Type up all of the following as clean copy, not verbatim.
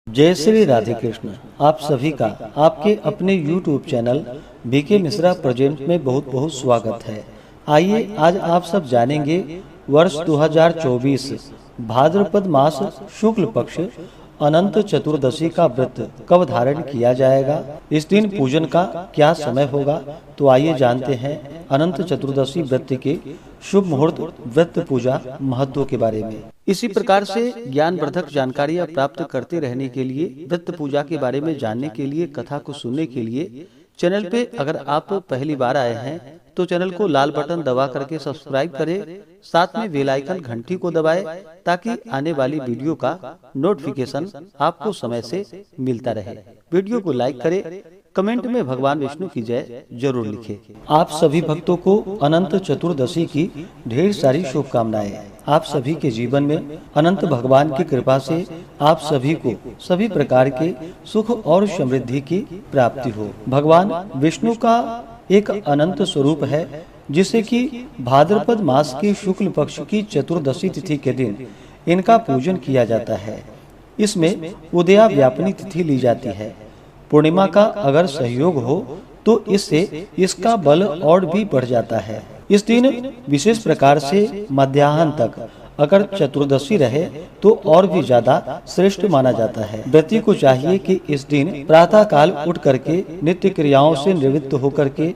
जय श्री राधे कृष्ण। आप सभी का आपके अपने YouTube channel BK Mishra present में बहुत बहुत स्वागत है। आइए आज आप सब जानेंगे वर्ष 2024 भाद्रपद मास शुक्ल पक्ष अनंत चतुर्दशी का व्रत कब धारण किया जाएगा, इस दिन पूजन का क्या समय होगा। तो आइए जानते हैं अनंत चतुर्दशी व्रत के शुभ मुहूर्त, व्रत पूजा महत्व के बारे में। इसी प्रकार से ज्ञानवर्धक जानकारियाँ प्राप्त करते रहने के लिए, व्रत पूजा के बारे में जानने के लिए, कथा को सुनने के लिए चैनल पे अगर आप पहली बार आए हैं तो चैनल को लाल बटन दबा करके सब्सक्राइब करें, साथ में बेल आइकन घंटी को दबाएं ताकि आने वाली वीडियो का नोटिफिकेशन आपको समय से मिलता रहे। वीडियो को लाइक करें, कमेंट में भगवान विष्णु की जय जरूर लिखें। आप सभी भक्तों को अनंत चतुर्दशी की ढेर सारी शुभकामनाएं। आप सभी के जीवन में अनंत भगवान की कृपा से आप सभी को सभी प्रकार के सुख और समृद्धि की प्राप्ति हो। भगवान विष्णु का एक अनंत स्वरूप है, जिसे कि भाद्रपद मास के शुक्ल पक्ष की चतुर्दशी तिथि के दिन इनका पूजन किया जाता है। इसमें उदया व्यापनी तिथि ली जाती है। पूर्णिमा का अगर सहयोग हो तो इससे इसका बल और भी बढ़ जाता है। इस दिन विशेष प्रकार से मध्याह्न तक अगर चतुर्दशी रहे तो और भी ज्यादा श्रेष्ठ माना जाता है। व्रती को चाहिए कि इस दिन प्रातः काल उठ करके नित्य क्रियाओं से निवृत्त होकर के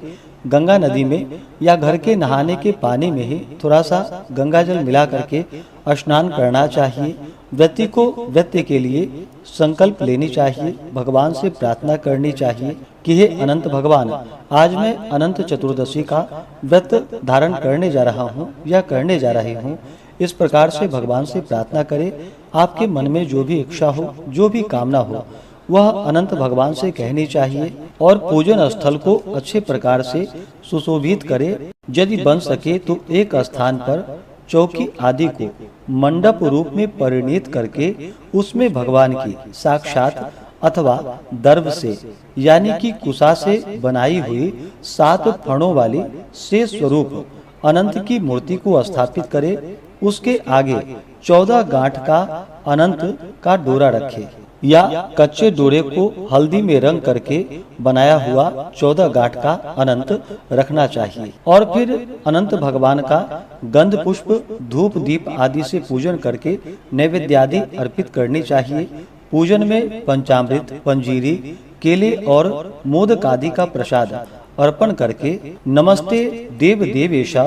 गंगा नदी में या घर के नहाने के पानी में ही थोड़ा सा गंगा जल मिला करके स्नान करना चाहिए। व्रती को व्रत के लिए संकल्प लेनी चाहिए, भगवान से प्रार्थना करनी चाहिए कि हे अनंत भगवान, आज मैं अनंत चतुर्दशी का व्रत धारण करने जा रहा हूँ या करने जा रही हूँ। इस प्रकार से भगवान से प्रार्थना करें। आपके मन में जो भी इच्छा हो, जो भी कामना हो, वह अनंत भगवान से कहनी चाहिए और पूजन स्थल को अच्छे प्रकार से सुशोभित करे। यदि बन सके तो एक स्थान पर चौकी आदि को मंडप रूप में परिणित करके उसमें भगवान की साक्षात अथवा दर्भ से यानी कि कुशा से बनाई हुई 7 फणों वाली से स्वरूप अनंत की मूर्ति को स्थापित करे। उसके आगे 14 गांठ का अनंत का डोरा रखे या कच्चे डोरे को हल्दी में रंग करके बनाया हुआ 14 गांठ का अनंत रखना चाहिए। और फिर अनंत भगवान का गंध पुष्प धूप दीप आदि से पूजन करके नैवेद्य आदि अर्पित करनी चाहिए। पूजन में पंचामृत, पंजीरी, केले और मोदक आदि का प्रसाद अर्पण करके नमस्ते देव देवेशा,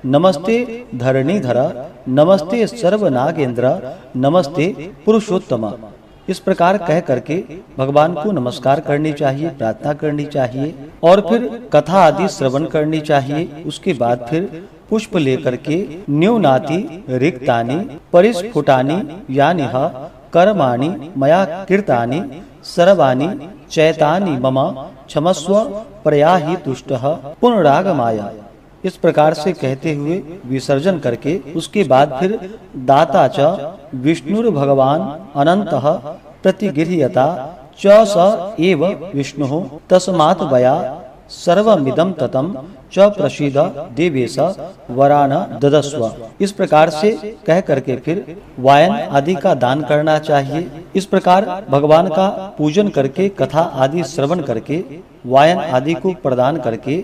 नमस्ते धरणीधरा, नमस्ते सर्वनागेंद्र, नमस्ते पुरुषोत्तमा, इस प्रकार कह करके भगवान को नमस्कार करनी चाहिए, प्रार्थना करनी चाहिए और फिर कथा आदि श्रवण करनी चाहिए। उसके बाद फिर पुष्प लेकर के न्यूनाति रिक्तानि परिस्फुटानि यानि कर्माणि मया कृतानि सर्वाणि चैतानि मम क्षमस्व प्रयाहि तुष्टः पुनरागमाय, इस प्रकार से कहते हुए विसर्जन करके उसके बाद फिर दाता च विष्णुर भगवान अनंतः प्रतिगृह्यता च स एव विष्णुः तस्मात् वया सर्वमिदं ततं च प्रसीद देवेश वरान ददस्व, इस प्रकार से कह करके फिर वायन आदि का दान करना चाहिए। इस प्रकार भगवान का पूजन करके कथा आदि श्रवण करके वायन आदि को प्रदान करके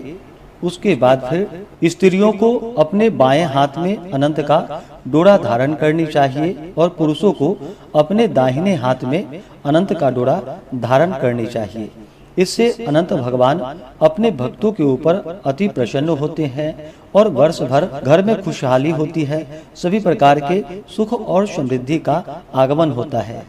उसके बाद फिर स्त्रियों को अपने बाएं हाथ में अनंत का डोरा धारण करनी चाहिए और पुरुषों को अपने दाहिने हाथ में अनंत का डोरा धारण करनी चाहिए। इससे अनंत भगवान अपने भक्तों के ऊपर अति प्रसन्न होते हैं और वर्ष भर घर में खुशहाली होती है, सभी प्रकार के सुख और समृद्धि का आगमन होता है।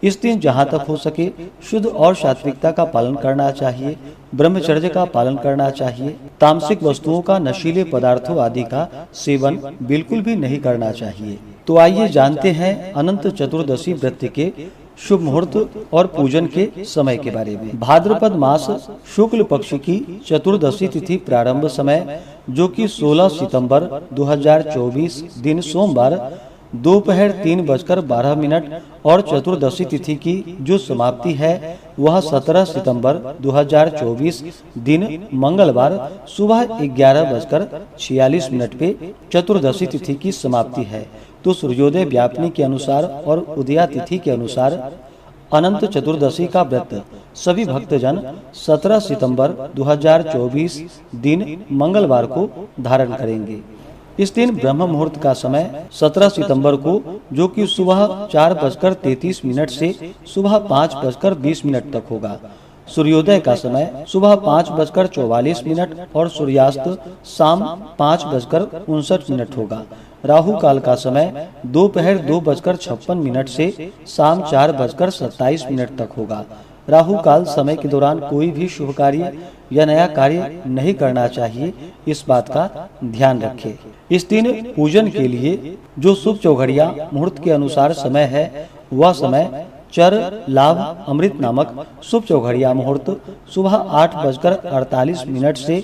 इस दिन जहाँ तक हो सके शुद्ध और सात्विकता का पालन करना चाहिए, ब्रह्मचर्य का पालन करना चाहिए। तामसिक वस्तुओं का, नशीले पदार्थों आदि का सेवन बिल्कुल भी नहीं करना चाहिए। तो आइए जानते हैं अनंत चतुर्दशी व्रत के शुभ मुहूर्त और पूजन के समय के बारे में। भाद्रपद मास शुक्ल पक्ष की चतुर्दशी तिथि प्रारंभ समय जो कि 16 सितंबर 2024 दिन सोमवार दोपहर 3:12 और चतुर्दशी तिथि की जो समाप्ति है वह 17 सितंबर 2024 दिन मंगलवार सुबह 11:46 पे चतुर्दशी तिथि की समाप्ति है। तो सूर्योदय व्यापनी के अनुसार और उदया तिथि के अनुसार अनंत चतुर्दशी का व्रत सभी भक्तजन 17 सितंबर 2024 दिन मंगलवार को धारण करेंगे। इस दिन ब्रह्म मुहूर्त का समय 17 सितंबर को, जो कि सुबह 4:33 से सुबह 5:20 तक होगा। सूर्योदय का समय सुबह 5:44 और सूर्यास्त शाम 5:59 होगा। राहु काल का समय दोपहर 2:56 से शाम 4:27 तक होगा। राहु काल समय के दौरान कोई भी शुभ कार्य या नया कार्य नहीं करना चाहिए, इस बात का ध्यान रखें। इस दिन पूजन के लिए जो शुभ चौघड़िया मुहूर्त के अनुसार समय है, वह समय चर लाभ अमृत नामक शुभ चौघड़िया मुहूर्त सुबह 8:48 से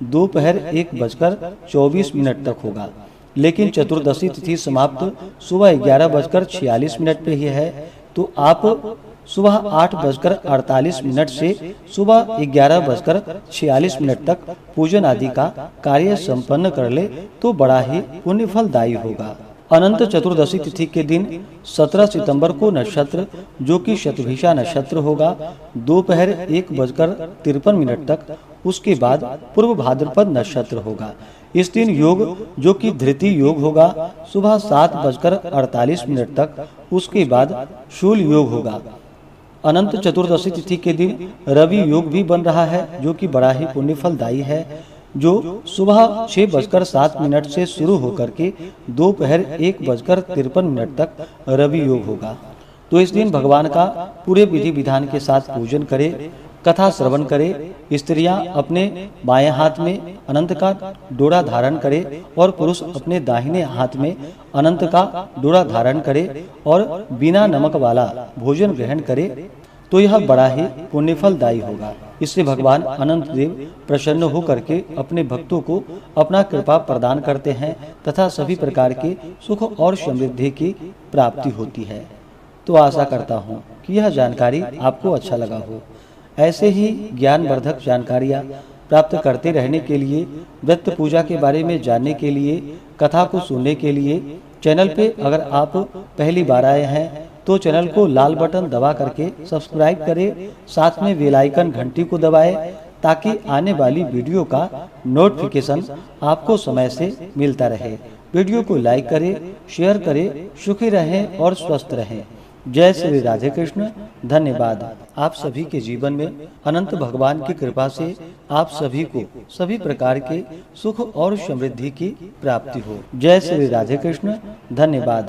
दोपहर 1:24 तक होगा। लेकिन चतुर्दशी तिथि समाप्त सुबह 11:46 पे ही है, तो आप सुबह 8:48 से सुबह 11:46 तक पूजन आदि का कार्य संपन्न कर ले तो बड़ा ही पुण्य फलदायी होगा। अनंत चतुर्दशी तिथि के दिन 17 सितंबर को नक्षत्र, जो कि शतभिषा नक्षत्र होगा, दोपहर 1:53 तक। उसके बाद पूर्व भाद्रपद नक्षत्र होगा। इस दिन योग, जो कि धृति योग होगा, सुबह 7:48 तक। उसके बाद शूल योग होगा। अनंत चतुर्दशी तिथि के दिन रवि योग भी बन रहा है, जो कि बड़ा ही पुण्य फलदायी है, जो सुबह 6:07 से शुरू होकर के दोपहर 1:53 तक रवि योग होगा। तो इस दिन भगवान का पूरे विधि विधान के साथ पूजन करें, कथा श्रवण करें। स्त्रियां अपने बाएं हाथ में अनंत का डोरा धारण करें और पुरुष अपने दाहिने हाथ में अनंत का डोरा धारण करें और बिना नमक वाला भोजन ग्रहण करें, तो यह बड़ा ही पुण्यफलदायी होगा। इससे भगवान अनंत देव प्रसन्न होकर के अपने भक्तों को अपना कृपा प्रदान करते हैं तथा सभी प्रकार के सुख और समृद्धि की प्राप्ति होती है। तो आशा करता हूँ कि यह जानकारी आपको अच्छा लगा हो। ऐसे ही ज्ञानवर्धक जानकारियाँ प्राप्त करते रहने के लिए, व्रत पूजा के बारे में जानने के लिए, कथा को सुनने के लिए चैनल पे अगर आप पहली बार आए हैं तो चैनल को लाल बटन दबा करके सब्सक्राइब करें, साथ में बेल आइकन घंटी को दबाएं, ताकि आने वाली वीडियो का नोटिफिकेशन आपको समय से मिलता रहे। वीडियो को लाइक करें, शेयर करें। सुखी रहें और स्वस्थ रहें। जय श्री राधे कृष्ण। धन्यवाद। आप सभी के जीवन में अनंत भगवान की कृपा से आप सभी को सभी प्रकार के सुख और समृद्धि की प्राप्ति हो। जय श्री राधे कृष्ण। धन्यवाद।